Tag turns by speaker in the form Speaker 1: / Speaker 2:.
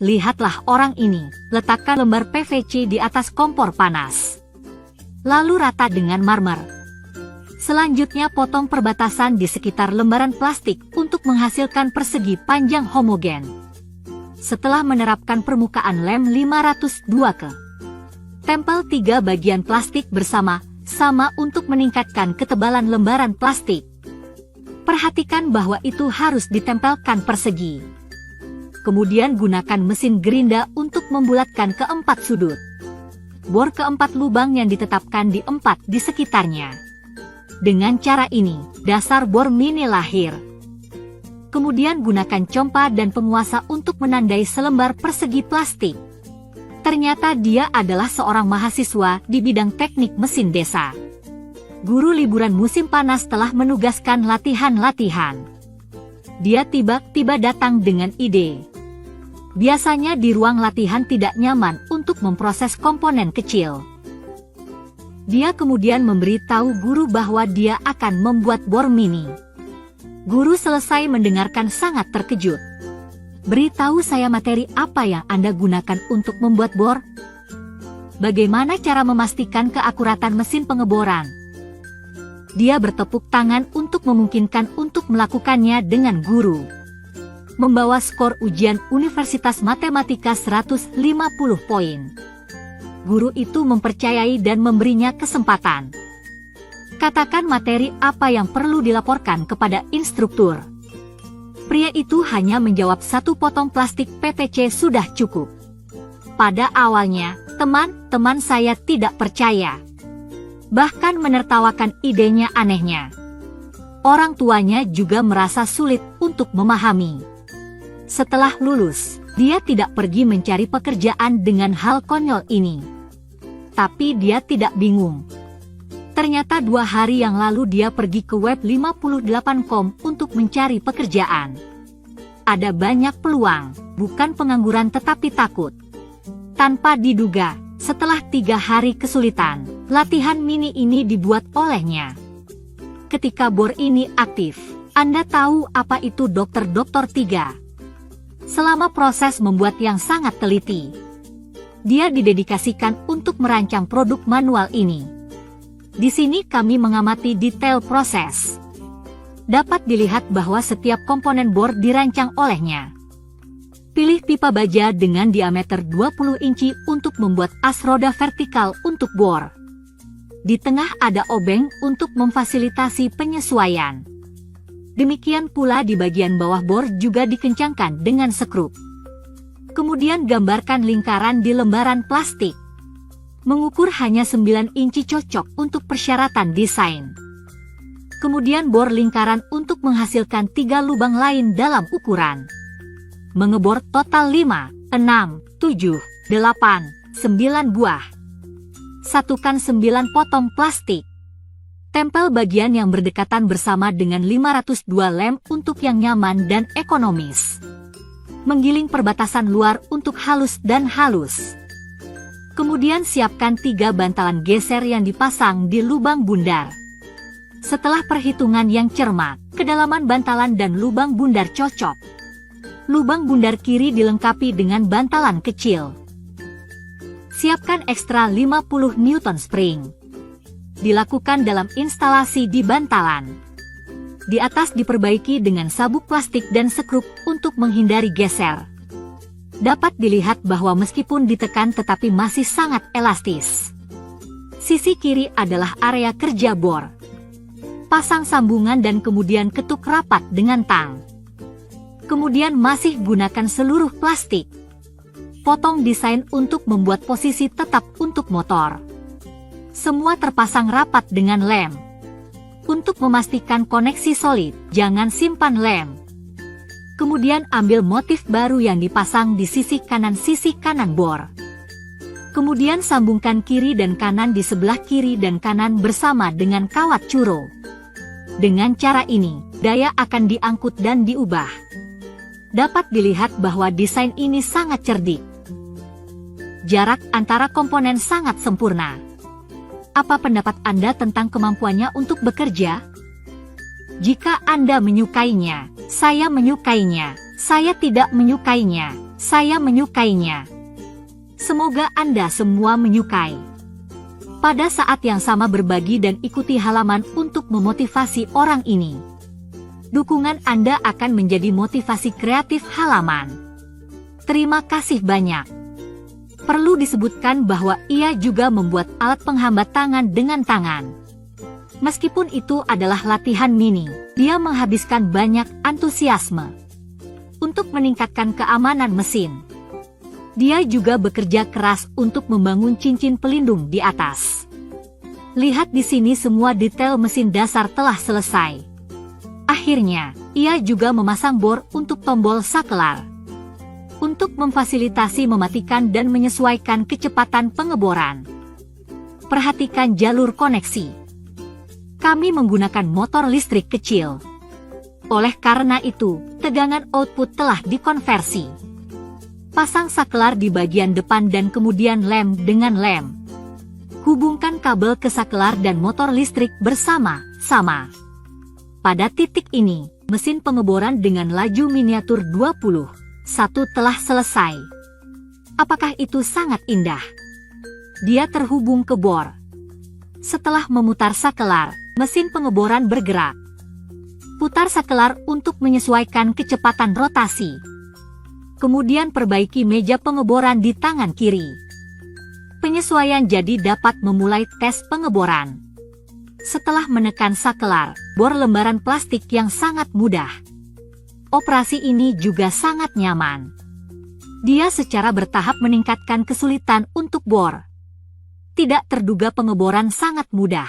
Speaker 1: Lihatlah orang ini, letakkan lembar PVC di atas kompor panas. Lalu rata dengan marmer. Selanjutnya potong perbatasan di sekitar lembaran plastik untuk menghasilkan persegi panjang homogen. Setelah menerapkan permukaan lem 502 ke, tempel 3 bagian plastik bersama-sama untuk meningkatkan ketebalan lembaran plastik. Perhatikan bahwa itu harus ditempelkan persegi. Kemudian gunakan mesin gerinda untuk membulatkan keempat sudut. Bor keempat lubang yang ditetapkan di 4 di sekitarnya. Dengan cara ini, dasar bor mini lahir. Kemudian gunakan compa dan penguasa untuk menandai selembar persegi plastik. Ternyata dia adalah seorang mahasiswa di bidang teknik mesin desa. Guru liburan musim panas telah menugaskan latihan-latihan. Dia tiba-tiba datang dengan ide. Biasanya di ruang latihan tidak nyaman untuk memproses komponen kecil. Dia kemudian memberitahu guru bahwa dia akan membuat bor mini. Guru selesai mendengarkan sangat terkejut. Beritahu saya materi apa yang Anda gunakan untuk membuat bor? Bagaimana cara memastikan keakuratan mesin pengeboran? Dia bertepuk tangan untuk memungkinkan untuk melakukannya dengan guru. Membawa skor ujian Universitas Matematika 150 poin. Guru itu mempercayai dan memberinya kesempatan. Katakan materi apa yang perlu dilaporkan kepada instruktur. Pria itu hanya menjawab 1 potong plastik PVC sudah cukup. Pada awalnya, teman-teman saya tidak percaya. Bahkan menertawakan idenya anehnya. Orang tuanya juga merasa sulit untuk memahami. Setelah lulus, dia tidak pergi mencari pekerjaan dengan hal konyol ini. Tapi dia tidak bingung. Ternyata 2 hari yang lalu dia pergi ke web 58com untuk mencari pekerjaan. Ada banyak peluang, bukan pengangguran tetapi takut. Tanpa diduga, setelah 3 hari kesulitan, latihan mini ini dibuat olehnya. Ketika bor ini aktif, Anda tahu apa itu dokter-dokter 3. Selama proses membuat yang sangat teliti, dia didedikasikan untuk merancang produk manual ini. Di sini kami mengamati detail proses. Dapat dilihat bahwa setiap komponen bor dirancang olehnya. Pilih pipa baja dengan diameter 20 inci untuk membuat as roda vertikal untuk bor. Di tengah ada obeng untuk memfasilitasi penyesuaian. Demikian pula di bagian bawah bor juga dikencangkan dengan skrup. Kemudian gambarkan lingkaran di lembaran plastik. Mengukur hanya 9 inci cocok untuk persyaratan desain. Kemudian bor lingkaran untuk menghasilkan 3 lubang lain dalam ukuran. Mengebor total 5, 6, 7, 8, 9 buah. Satukan 9 potong plastik. Tempel bagian yang berdekatan bersama dengan 502 lem untuk yang nyaman dan ekonomis. Menggiling perbatasan luar untuk halus dan halus. Kemudian siapkan 3 bantalan geser yang dipasang di lubang bundar. Setelah perhitungan yang cermat, kedalaman bantalan dan lubang bundar cocok. Lubang bundar kiri dilengkapi dengan bantalan kecil. Siapkan ekstra 50 Newton spring. Dilakukan dalam instalasi di bantalan. Di atas diperbaiki dengan sabuk plastik dan skrup untuk menghindari geser. Dapat dilihat bahwa meskipun ditekan tetapi masih sangat elastis. Sisi kiri adalah area kerja bor. Pasang sambungan dan kemudian ketuk rapat dengan tang. Kemudian masih gunakan seluruh plastik. Potong desain untuk membuat posisi tetap untuk motor. Semua terpasang rapat dengan lem. Untuk memastikan koneksi solid, jangan simpan lem. Kemudian ambil motif baru yang dipasang di sisi kanan bor. Kemudian sambungkan kiri dan kanan di sebelah kiri dan kanan bersama dengan kawat curo. Dengan cara ini, daya akan diangkut dan diubah. Dapat dilihat bahwa desain ini sangat cerdik. Jarak antara komponen sangat sempurna. Apa pendapat Anda tentang kemampuannya untuk bekerja? Jika Anda menyukainya, saya menyukainya, saya tidak menyukainya, Saya menyukainya. Semoga Anda semua menyukai. Pada saat yang sama berbagi dan ikuti halaman untuk memotivasi orang ini. Dukungan Anda akan menjadi motivasi kreatif halaman. Terima kasih banyak. Perlu disebutkan bahwa ia juga membuat alat penghambat tangan dengan tangan. Meskipun itu adalah latihan mini, dia menghabiskan banyak antusiasme untuk meningkatkan keamanan mesin. Dia juga bekerja keras untuk membangun cincin pelindung di atas. Lihat di sini semua detail mesin dasar telah selesai. Akhirnya, ia juga memasang bor untuk tombol sakelar. Untuk memfasilitasi mematikan dan menyesuaikan kecepatan pengeboran. Perhatikan jalur koneksi. Kami menggunakan motor listrik kecil. Oleh karena itu, tegangan output telah dikonversi. Pasang sakelar di bagian depan dan kemudian lem dengan lem. Hubungkan kabel ke sakelar dan motor listrik bersama-sama. Pada titik ini, mesin pengeboran dengan laju miniatur 21 telah selesai. Apakah itu sangat indah? Dia terhubung ke bor. Setelah memutar sakelar, mesin pengeboran bergerak. Putar sakelar untuk menyesuaikan kecepatan rotasi. Kemudian perbaiki meja pengeboran di tangan kiri. Penyesuaian jadi dapat memulai tes pengeboran. Setelah menekan sakelar, bor lembaran plastik yang sangat mudah. Operasi ini juga sangat nyaman. Dia secara bertahap meningkatkan kesulitan untuk bor. Tidak terduga pengeboran sangat mudah.